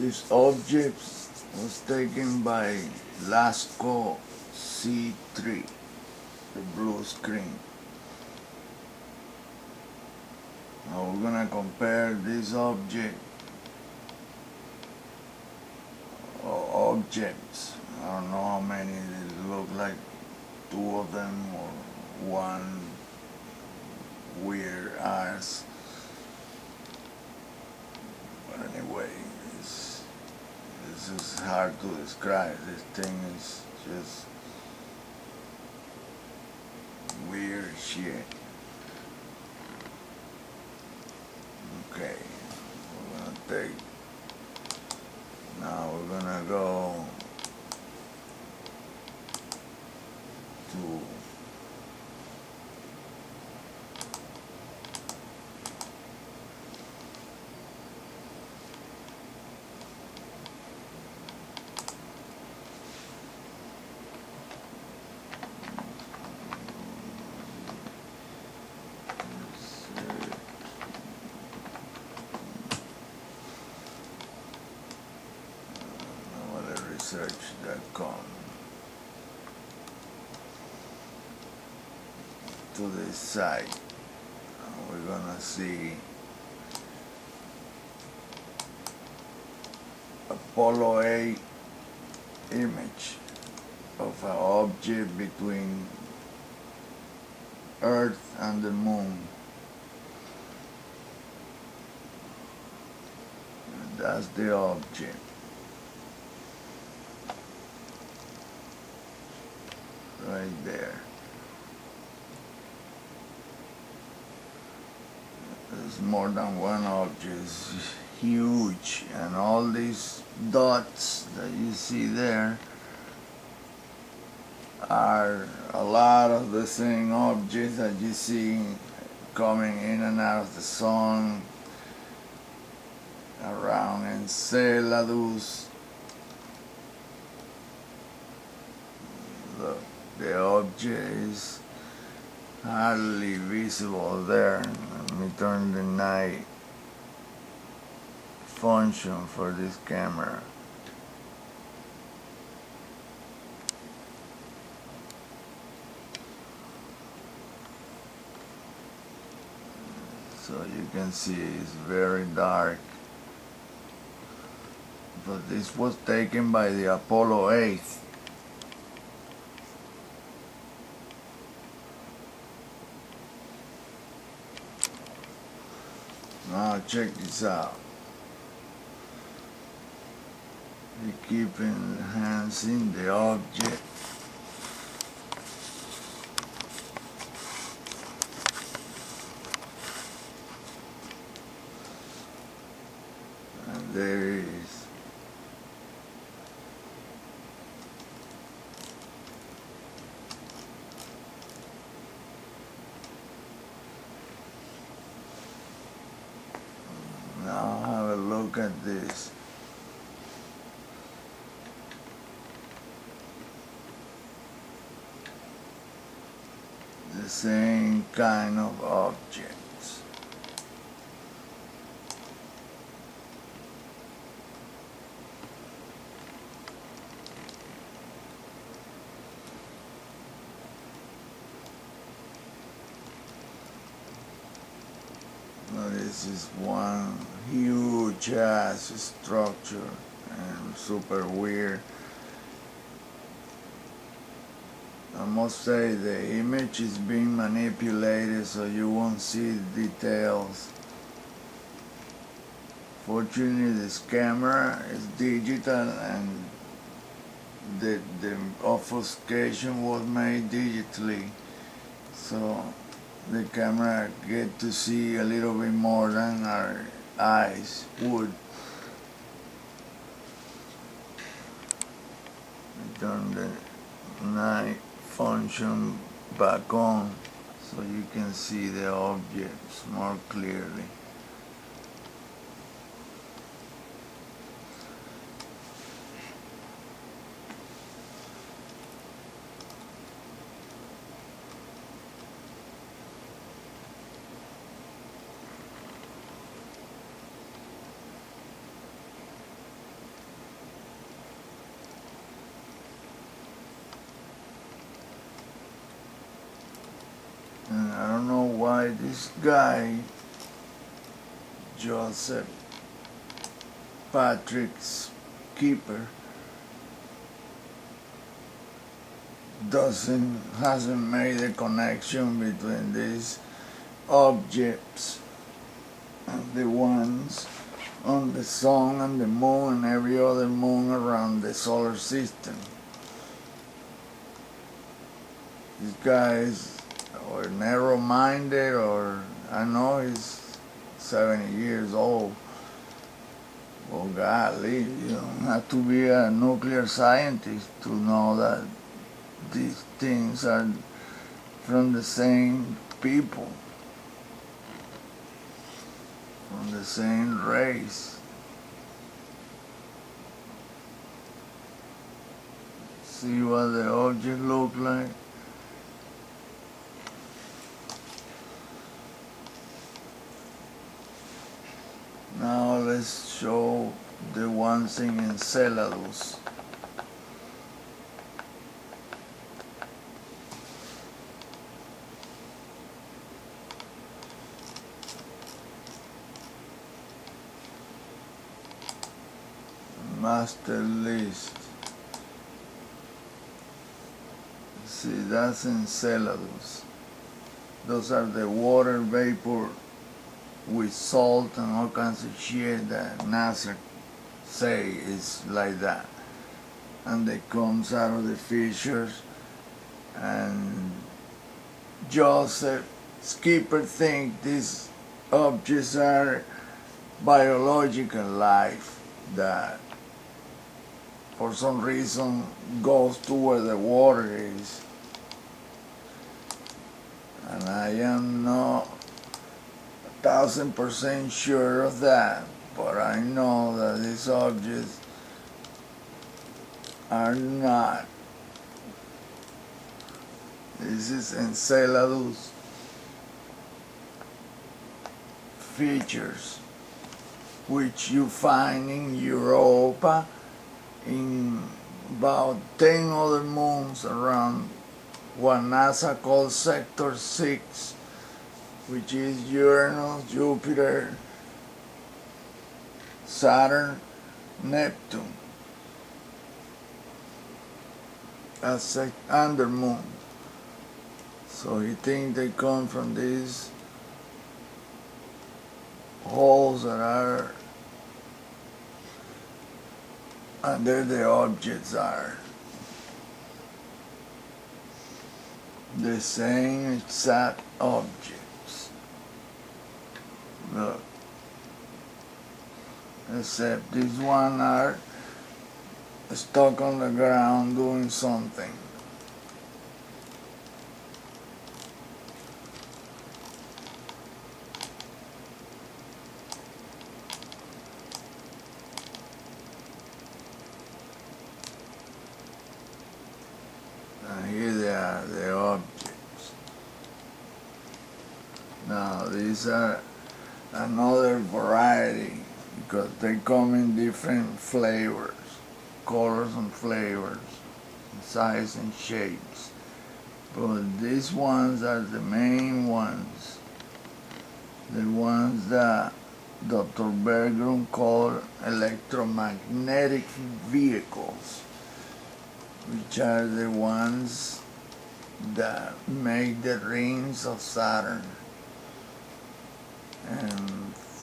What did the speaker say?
This object was taken by Lasco C3, the blue screen. Now we're gonna compare this object or objects. I don't know how many they look like, two of them or one weird ass. But anyway, this is hard to describe. This thing is just weird shit. Okay, now we're gonna go to research.com to this site. We're gonna see Apollo 8 image of an object between Earth and the Moon. And that's the object. Right there. There's more than one object. It's huge, and all these dots that you see there are a lot of the same objects that you see coming in and out of the sun around Enceladus. Look. The object is hardly visible there. Let me turn the night function for this camera. So you can see it's very dark. But this was taken by the Apollo 8. Now check this out. You keep enhancing the object. And there it is. Now have a look at this. The same kind of objects. Now this is one huge ass structure and super weird. I must say the image is being manipulated so you won't see the details. Fortunately this camera is digital and the obfuscation was made digitally, so the camera get to see a little bit more than our eyes would. Turn the night function back on so you can see the objects more clearly. why this guy, Joseph Patrick Skipper, hasn't made a connection between these objects and the ones on the sun and the moon and every other moon around the solar system. This guy is or narrow-minded, or I know he's 70 years old. Well, golly, you don't have to be a nuclear scientist to know that these things are from the same people, from the same race. See what the object look like? Now let's show the ones in Enceladus. Master list. See, that's Enceladus. Those are the water vapor with salt and all kinds of shit that NASA say is like that. And it comes out of the fissures. And Joseph Skipper think these objects are biological life that for some reason goes to where the water is. And I am not 1000% sure of that, but I know that these objects are not. This is Enceladus features, which you find in Europa, in about 10 other moons around what NASA calls Sector 6, which is Uranus, Jupiter, Saturn, Neptune, as under moon. So he thinks they come from these holes that are under the objects are the same exact objects. Look, except these one are stuck on the ground doing something. And here they are, the objects. Now these are another variety because they come in different flavors, colors and flavors, size and shapes. But these ones are the main ones, the ones that Dr. Bergrum called electromagnetic vehicles, which are the ones that make the rings of Saturn. And